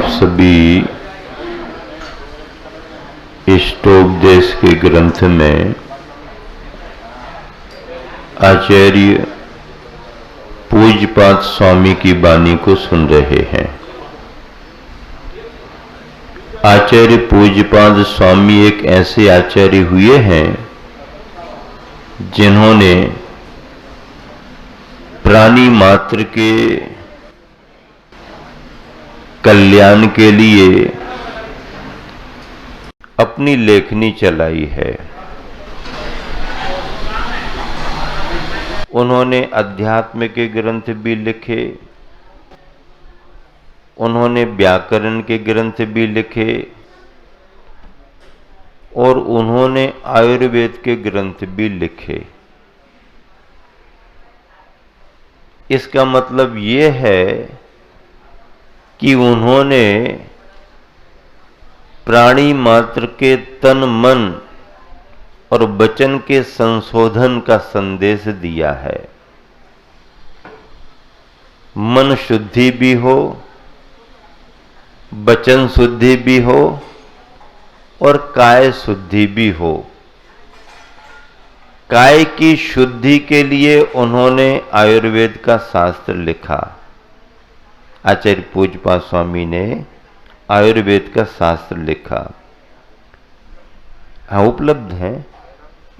आप सभी इष्टोपदेश के ग्रंथ में आचार्य पूज्यपाद स्वामी की वाणी को सुन रहे हैं। आचार्य पूज्यपाद स्वामी एक ऐसे आचार्य हुए हैं जिन्होंने प्राणी मात्र के कल्याण के लिए अपनी लेखनी चलाई है। उन्होंने अध्यात्म के ग्रंथ भी लिखे, उन्होंने व्याकरण के ग्रंथ भी लिखे और उन्होंने आयुर्वेद के ग्रंथ भी लिखे। इसका मतलब ये है कि उन्होंने प्राणी मात्र के तन मन और वचन के संशोधन का संदेश दिया है। मन शुद्धि भी हो, वचन शुद्धि भी हो और काय शुद्धि भी हो। काय की शुद्धि के लिए उन्होंने आयुर्वेद का शास्त्र लिखा। आचार्य पूज्यपाद स्वामी ने आयुर्वेद का शास्त्र लिखा। हाँ, उपलब्ध है,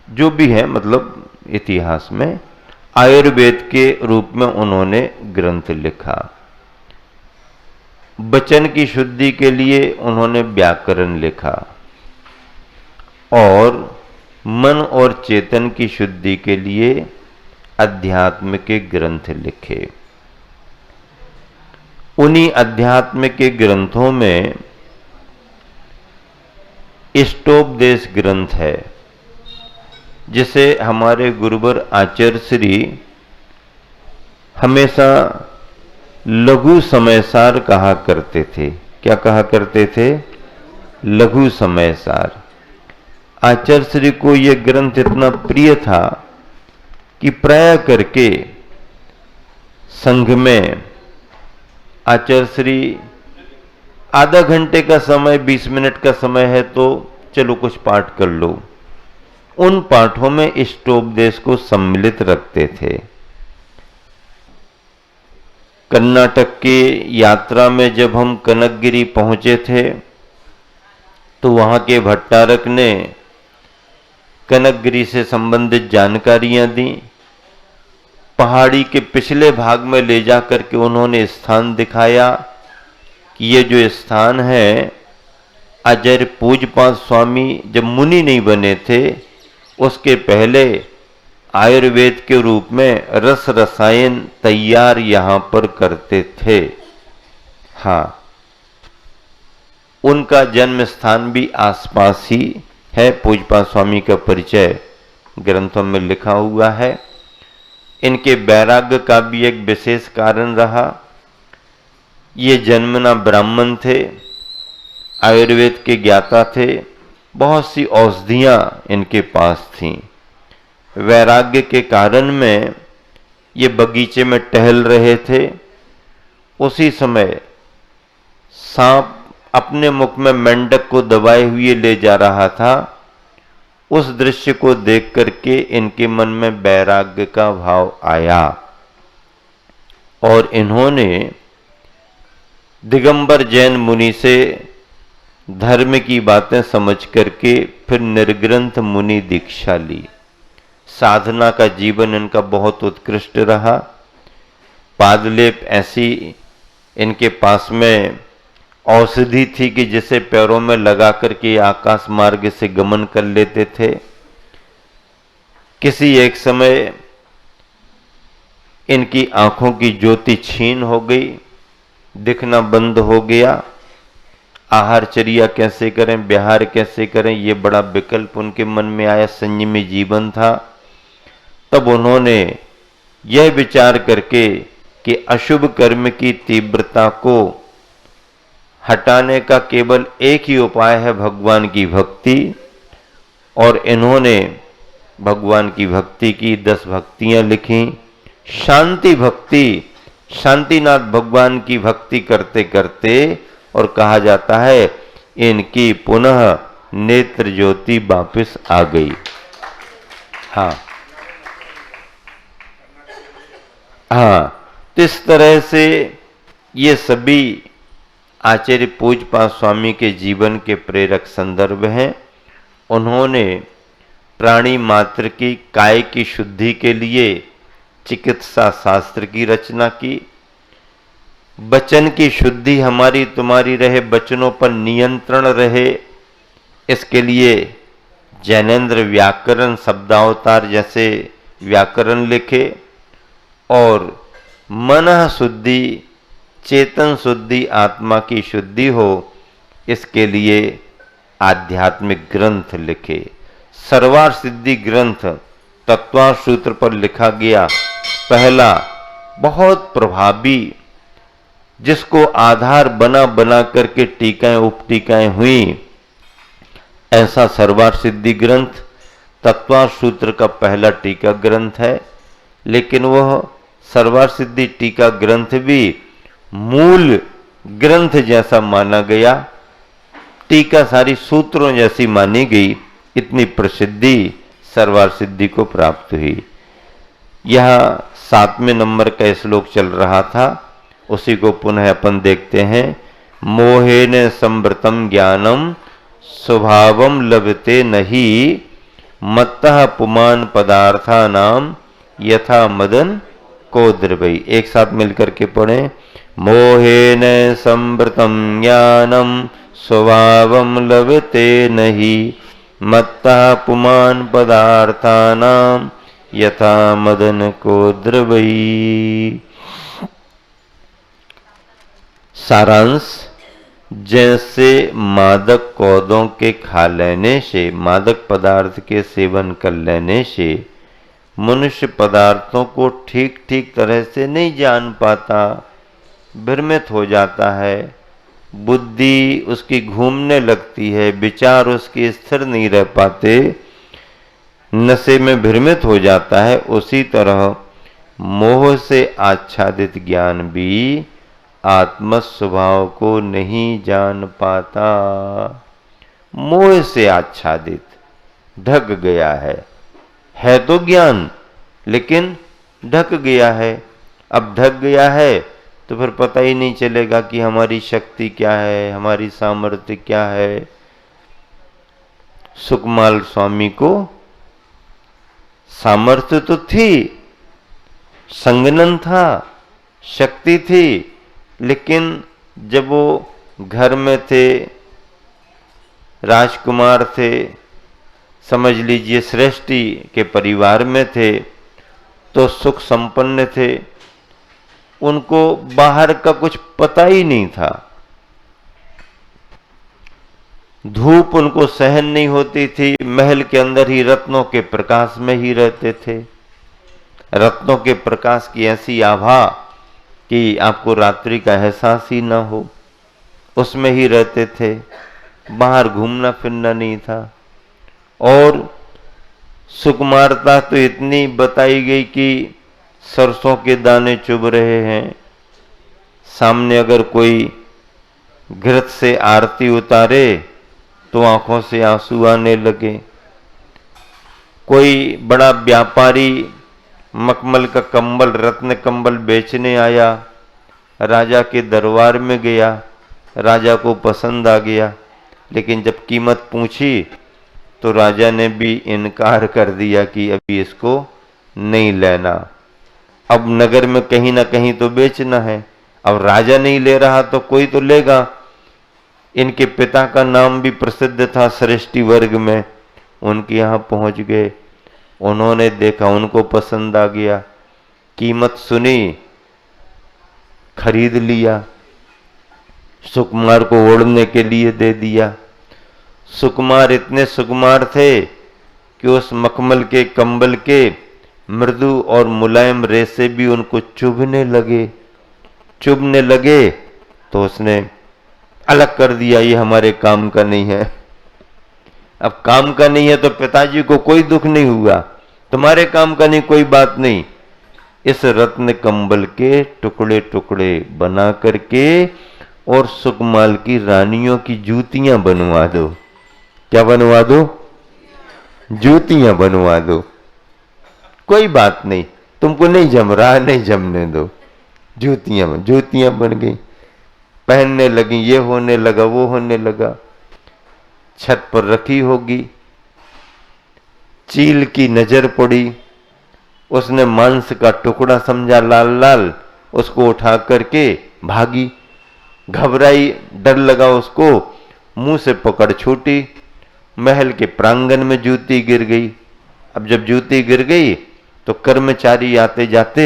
जो भी है, मतलब इतिहास में आयुर्वेद के रूप में उन्होंने ग्रंथ लिखा। वचन की शुद्धि के लिए उन्होंने व्याकरण लिखा और मन और चेतन की शुद्धि के लिए अध्यात्म के ग्रंथ लिखे। उन्हीं अध्यात्म के ग्रंथों में इष्टोपदेश ग्रंथ है, जिसे हमारे गुरुवर आचार्य श्री हमेशा लघु समयसार कहा करते थे। क्या कहा करते थे? लघु समयसार। आचार्य श्री को यह ग्रंथ इतना प्रिय था कि प्राय करके संघ में आचार्य श्री आधा घंटे का समय, 20 मिनट का समय है तो चलो कुछ पाठ कर लो। उन पाठों में इष्टोपदेश को सम्मिलित रखते थे। कर्नाटक की यात्रा में जब हम कनकगिरी पहुंचे थे तो वहां के भट्टारक ने कनकगिरी से संबंधित जानकारियां दी। पहाड़ी के पिछले भाग में ले जाकर के उन्होंने स्थान दिखाया कि ये जो स्थान है, आचार्य पूज्यपाद स्वामी जब मुनि नहीं बने थे उसके पहले आयुर्वेद के रूप में रस रसायन तैयार यहां पर करते थे। हाँ, उनका जन्म स्थान भी आसपास ही है। पूज्यपाद स्वामी का परिचय ग्रंथों में लिखा हुआ है। इनके वैराग्य का भी एक विशेष कारण रहा। ये जन्मना ब्राह्मण थे, आयुर्वेद के ज्ञाता थे, बहुत सी औषधियां इनके पास थीं। वैराग्य के कारण में ये बगीचे में टहल रहे थे। उसी समय सांप अपने मुख में मेंढक को दबाए हुए ले जा रहा था। उस दृश्य को देख करके इनके मन में वैराग्य का भाव आया और इन्होंने दिगंबर जैन मुनि से धर्म की बातें समझ करके फिर निर्ग्रंथ मुनि दीक्षा ली। साधना का जीवन इनका बहुत उत्कृष्ट रहा। पादलेप ऐसी इनके पास में औषधि थी कि जिसे पैरों में लगा करके आकाश मार्ग से गमन कर लेते थे। किसी एक समय इनकी आंखों की ज्योति छीन हो गई, दिखना बंद हो गया। आहारचर्या कैसे करें, विहार कैसे करें, ये बड़ा विकल्प उनके मन में आया। संयमी जीवन था। तब उन्होंने यह विचार करके कि अशुभ कर्म की तीव्रता को हटाने का केवल एक ही उपाय है, भगवान की भक्ति। और इन्होंने भगवान की भक्ति की 10 भक्तियां लिखी। शांति भक्ति, शांतिनाथ भगवान की भक्ति करते करते और कहा जाता है इनकी पुनः नेत्र ज्योति वापस आ गई। हाँ हाँ, तो इस तरह से ये सभी आचार्य पूज्यपाद स्वामी के जीवन के प्रेरक संदर्भ हैं। उन्होंने प्राणी मात्र की काय की शुद्धि के लिए चिकित्सा शास्त्र की रचना की। वचन की शुद्धि हमारी तुम्हारी रहे, वचनों पर नियंत्रण रहे, इसके लिए जैनेन्द्र व्याकरण शब्दावतार जैसे व्याकरण लिखे। और मन शुद्धि, चेतन शुद्धि, आत्मा की शुद्धि हो, इसके लिए आध्यात्मिक ग्रंथ लिखे। सर्वार सिद्धि ग्रंथ तत्वार सूत्र पर लिखा गया पहला बहुत प्रभावी, जिसको आधार बना बना करके टीकाएं उपटीकाएं हुई, ऐसा सर्वार सिद्धि ग्रंथ तत्वार सूत्र का पहला टीका ग्रंथ है। लेकिन वह सर्वार सिद्धि टीका ग्रंथ भी मूल ग्रंथ जैसा माना गया, टीका सारी सूत्रों जैसी मानी गई। इतनी प्रसिद्धि सर्वार सिद्धि को प्राप्त हुई। यह 7वें नंबर का श्लोक चल रहा था, उसी को पुनः अपन देखते हैं। मोहेन संवृतम ज्ञानम स्वभावम लभते नहीं, मत्तः पुमान पदार्थानाम यथा मदन को द्रवई। एक साथ मिलकर के पढ़ें। मोहेन संवृतम ज्ञानम स्वभावम लभते नहीं, मत्तः पुमान पदार्थानाम यथा मदन को द्रवई। सारांश, जैसे मादक पौधों के खा लेने से, मादक पदार्थ के सेवन कर लेने से मनुष्य पदार्थों को ठीक ठीक तरह से नहीं जान पाता, भ्रमित हो जाता है, बुद्धि उसकी घूमने लगती है, विचार उसके स्थिर नहीं रह पाते, नशे में भ्रमित हो जाता है। उसी तरह मोह से आच्छादित ज्ञान भी आत्म स्वभाव को नहीं जान पाता। मोह से आच्छादित ढक गया है तो ज्ञान, लेकिन ढक गया है। अब ढक गया है तो फिर पता ही नहीं चलेगा कि हमारी शक्ति क्या है, हमारी सामर्थ्य क्या है। सुकमाल स्वामी को सामर्थ्य तो थी, संगनन था, शक्ति थी, लेकिन जब वो घर में थे, राजकुमार थे, समझ लीजिए श्रेष्ठी के परिवार में थे, तो सुख संपन्न थे, उनको बाहर का कुछ पता ही नहीं था। धूप उनको सहन नहीं होती थी, महल के अंदर ही रत्नों के प्रकाश में ही रहते थे। रत्नों के प्रकाश की ऐसी आभा कि आपको रात्रि का एहसास ही ना हो, उसमें ही रहते थे, बाहर घूमना फिरना नहीं था। और सुकुमारता तो इतनी बताई गई कि सरसों के दाने चुभ रहे हैं, सामने अगर कोई घृत से आरती उतारे तो आंखों से आंसू आने लगे। कोई बड़ा व्यापारी मखमल का कंबल, रत्न कंबल बेचने आया, राजा के दरबार में गया, राजा को पसंद आ गया, लेकिन जब कीमत पूछी तो राजा ने भी इनकार कर दिया कि अभी इसको नहीं लेना। अब नगर में कहीं ना कहीं तो बेचना है, अब राजा नहीं ले रहा तो कोई तो लेगा। इनके पिता का नाम भी प्रसिद्ध था श्रेष्ठी वर्ग में, उनके यहाँ पहुंच गए, उन्होंने देखा, उनको पसंद आ गया, कीमत सुनी, खरीद लिया, सुकुमार को ओढ़ने के लिए दे दिया। सुकुमार इतने सुकुमार थे कि उस मखमल के कंबल के मृदु और मुलायम रेशे भी उनको चुभने लगे तो उसने अलग कर दिया, ये हमारे काम का नहीं है। अब काम का नहीं है तो पिताजी को कोई दुख नहीं हुआ, तुम्हारे काम का नहीं, कोई बात नहीं। इस रत्न कंबल के टुकड़े टुकड़े बना करके और सुकमाल की रानियों की जूतियां बनवा दो। क्या बनवा दो? जूतियां बनवा दो। कोई बात नहीं, तुमको नहीं जम रहा, नहीं जमने दो। जूतियां बन गई, पहनने लगी, ये होने लगा, वो होने लगा। छत पर रखी होगी, चील की नजर पड़ी, उसने मांस का टुकड़ा समझा लाल लाल, उसको उठा करके भागी। घबराई, डर लगा उसको, मुंह से पकड़ छूटी, महल के प्रांगण में जूती गिर गई। अब जब जूती गिर गई तो कर्मचारी आते जाते,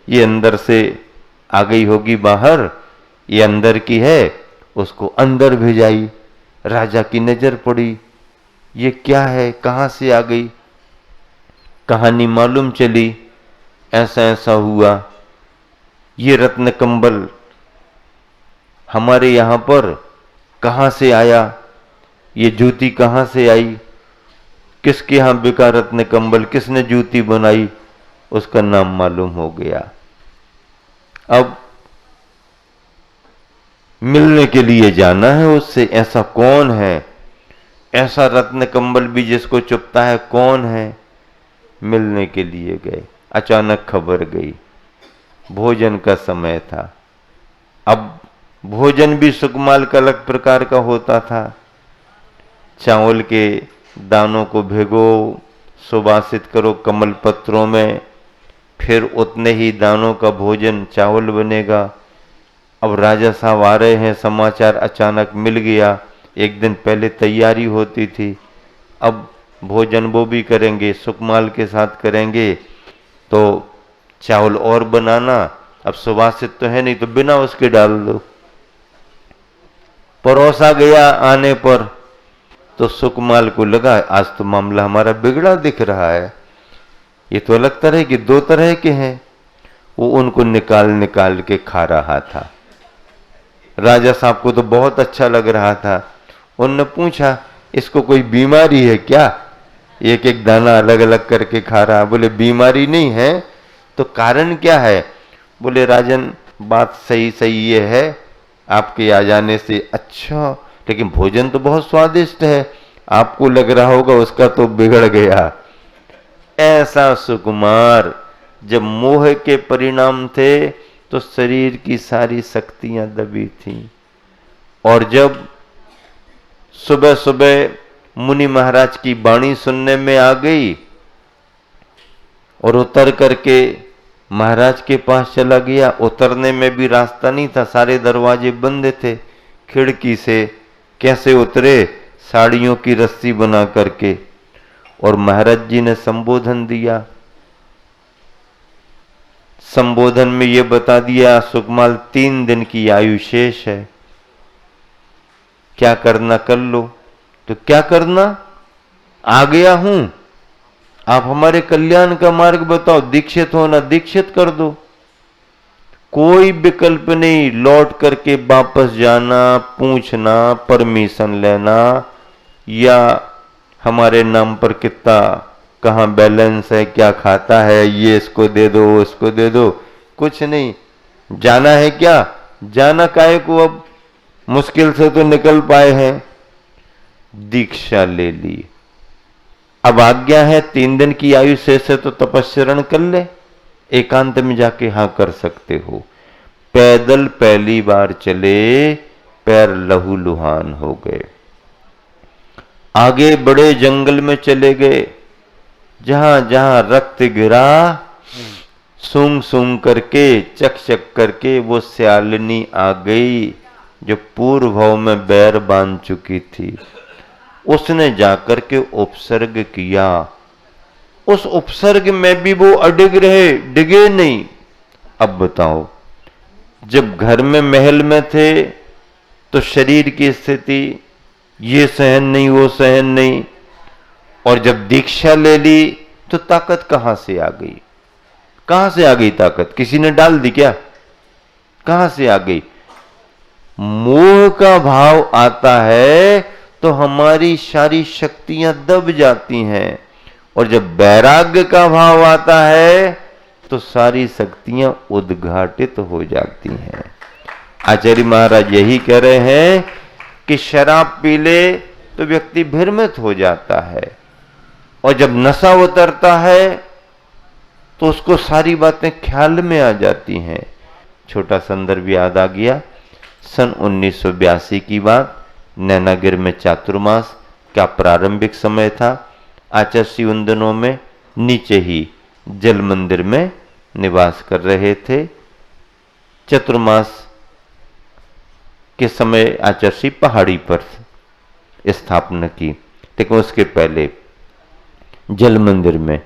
ये अंदर से आ गई होगी बाहर, ये अंदर की है, उसको अंदर भेजाई। राजा की नजर पड़ी, ये क्या है, कहां से आ गई? कहानी मालूम चली, ऐसा ऐसा हुआ, ये रत्न कंबल हमारे यहां पर कहां से आया, ये जूती कहां से आई, किसके यहां बिका रत्न कंबल, किसने जूती बनाई, उसका नाम मालूम हो गया। अब मिलने के लिए जाना है उससे, ऐसा कौन है, ऐसा रत्न कंबल भी जिसको चुपता है, कौन है? मिलने के लिए गए, अचानक खबर गई, भोजन का समय था। अब भोजन भी सुकमाल का अलग प्रकार का होता था। चावल के दानों को भिगो, सुवासित करो कमल पत्रों में, फिर उतने ही दानों का भोजन चावल बनेगा। अब राजा साहब आ रहे हैं, समाचार अचानक मिल गया, एक दिन पहले तैयारी होती थी। अब भोजन वो भी करेंगे, सुकमाल के साथ करेंगे, तो चावल और बनाना, अब सुवासित तो है नहीं, तो बिना उसके डाल दो। परोसा गया आने पर, तो सुकमाल को लगा आज तो मामला हमारा बिगड़ा दिख रहा है, ये तो अलग तरह के, दो तरह के हैं। वो उनको निकाल निकाल के खा रहा था। राजा साहब को तो बहुत अच्छा लग रहा था। उन्होंने पूछा, इसको कोई बीमारी है क्या, एक एक दाना अलग अलग करके खा रहा? बोले बीमारी नहीं है, तो कारण क्या है? बोले राजन, बात सही सही ये है, आपके आ जाने से अच्छा, लेकिन भोजन तो बहुत स्वादिष्ट है, आपको लग रहा होगा उसका तो बिगड़ गया। ऐसा सुकुमार, जब मोह के परिणाम थे तो शरीर की सारी शक्तियां दबी थीं, और जब सुबह सुबह मुनि महाराज की वाणी सुनने में आ गई और उतर करके महाराज के पास चला गया, उतरने में भी रास्ता नहीं था, सारे दरवाजे बंद थे। खिड़की से कैसे उतरे? साड़ियों की रस्सी बना करके। और महाराज जी ने संबोधन दिया। संबोधन में ये बता दिया, सुकमाल 3 दिन की आयु शेष है, क्या करना कर लो। तो क्या करना? आ गया हूं, आप हमारे कल्याण का मार्ग बताओ, दीक्षित होना, दीक्षित कर दो, कोई विकल्प नहीं। लौट करके वापस जाना, पूछना, परमिशन लेना, या हमारे नाम पर कितना, कहाँ बैलेंस है, क्या खाता है, ये इसको दे दो, उसको दे दो, कुछ नहीं। जाना है क्या? जाना काहे को, अब मुश्किल से तो निकल पाए हैं। दीक्षा ले ली, अब आज्ञा है 3 दिन की आयु से तो तपस्या कर ले, एकांत में जाके हाँ कर सकते हो। पैदल पहली बार चले, पैर लहूलुहान हो गए। आगे बड़े जंगल में चले गए, जहां जहां रक्त गिरा, सूंघ सूंघ करके, चक चक करके वो स्यालिनी आ गई जो पूर्व भाव में बैर बांध चुकी थी। उसने जाकर के उपसर्ग किया, उस उपसर्ग में भी वो अडिग रहे, डिगे नहीं। अब बताओ, जब घर में महल में थे तो शरीर की स्थिति ये सहन नहीं, वो सहन नहीं, और जब दीक्षा ले ली तो ताकत कहां से आ गई? कहां से आ गई ताकत? किसी ने डाल दी क्या? कहां से आ गई? मोह का भाव आता है तो हमारी सारी शक्तियां दब जाती हैं, और जब वैराग्य का भाव आता है तो सारी शक्तियां उद्घाटित हो जाती हैं। आचार्य महाराज यही कह रहे हैं कि शराब पी ले तो व्यक्ति भ्रमित हो जाता है, और जब नशा उतरता है तो उसको सारी बातें ख्याल में आ जाती हैं। छोटा संदर्भ याद आ गया, सन 1982 की बात, नैनागिर में चातुर्मास का प्रारंभिक समय था। आचार्य उन दिनों में नीचे ही जल मंदिर में निवास कर रहे थे। चतुर्मास के समय आचार्य पहाड़ी पर स्थापना की, लेकिन उसके पहले जल मंदिर में,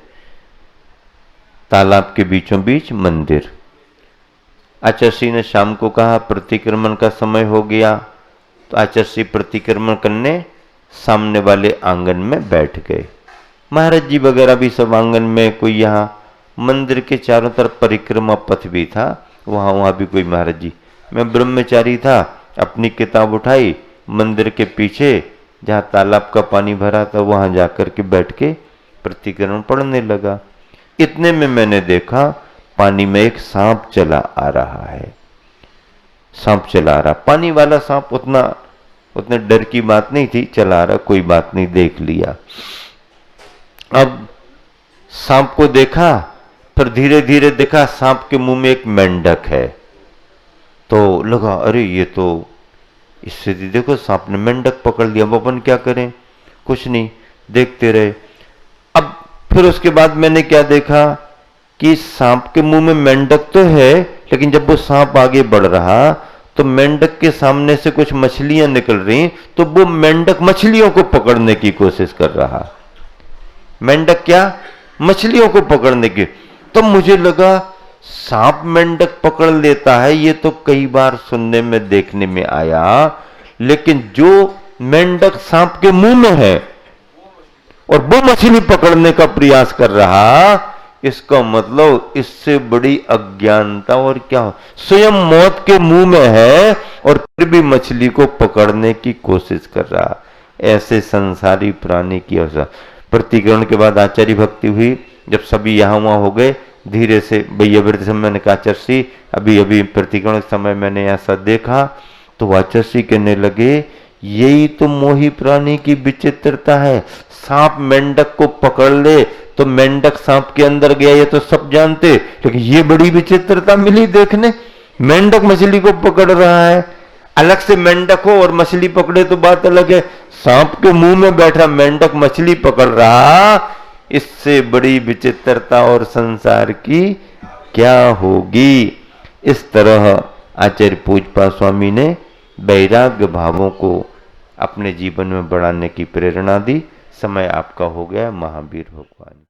तालाब के बीचों बीच मंदिर। आचार्य ने शाम को कहा प्रतिक्रमण का समय हो गया, तो आचार्य प्रतिक्रमण करने सामने वाले आंगन में बैठ गए। महाराज जी वगैरह भी सब आंगन में, कोई यहाँ मंदिर के चारों तरफ परिक्रमा पथ भी था, वहाँ भी कोई महाराज जी। मैं ब्रह्मचारी था, अपनी किताब उठाई, मंदिर के पीछे जहाँ तालाब का पानी भरा था वहाँ जाकर के बैठ के प्रतिक्रमण पढ़ने लगा। इतने में मैंने देखा पानी में एक सांप चला आ रहा है। सांप चला आ रहा, पानी वाला सांप, उतने डर की बात नहीं थी, चला आ रहा, कोई बात नहीं, देख लिया। अब सांप को देखा, फिर धीरे धीरे देखा सांप के मुंह में एक मेंढक है, तो लगा अरे ये तो, इससे देखो सांप ने मेंढक पकड़ लिया, अब अपन क्या करें, कुछ नहीं, देखते रहे। अब फिर उसके बाद मैंने क्या देखा कि सांप के मुंह में मेंढक तो है, लेकिन जब वो सांप आगे बढ़ रहा तो मेंढक के सामने से कुछ मछलियां निकल रही, तो वो मेंढक मछलियों को पकड़ने की कोशिश कर रहा। मेंढक क्या, मछलियों को पकड़ने की। तो मुझे लगा सांप मेंढक पकड़ लेता है, ये तो कई बार सुनने में देखने में आया, लेकिन जो मेंढक सांप के मुंह में है और वो मछली पकड़ने का प्रयास कर रहा, इसका मतलब इससे बड़ी अज्ञानता और क्या हो। स्वयं मौत के मुंह में है और फिर भी मछली को पकड़ने की कोशिश कर रहा। ऐसे संसारी प्राणी की अवस्था। प्रतिक्रमण के बाद आचार्य भक्ति हुई, जब सभी यहां वहां हो गए, धीरे से भैया वृद्ध समय मैंने कहा आचार्य अभी अभी प्रतिक्रमण समय मैंने ऐसा देखा, तो आचार्य कहने लगे यही तो मोही प्राणी की विचित्रता है। सांप मेंढक को पकड़ ले तो मेंढक सांप के अंदर गया, ये तो सब जानते, लेकिन ये बड़ी विचित्रता मिली देखने, मेंढक मछली को पकड़ रहा है। अलग से मेंढक हो और मछली पकड़े तो बात अलग है, सांप के मुंह में बैठा मेंढक मछली पकड़ रहा, इससे बड़ी विचित्रता और संसार की क्या होगी। इस तरह आचार्य पूज्यपाद स्वामी ने वैराग्य भावों को अपने जीवन में बढ़ाने की प्रेरणा दी। समय आपका हो गया। महावीर भगवान।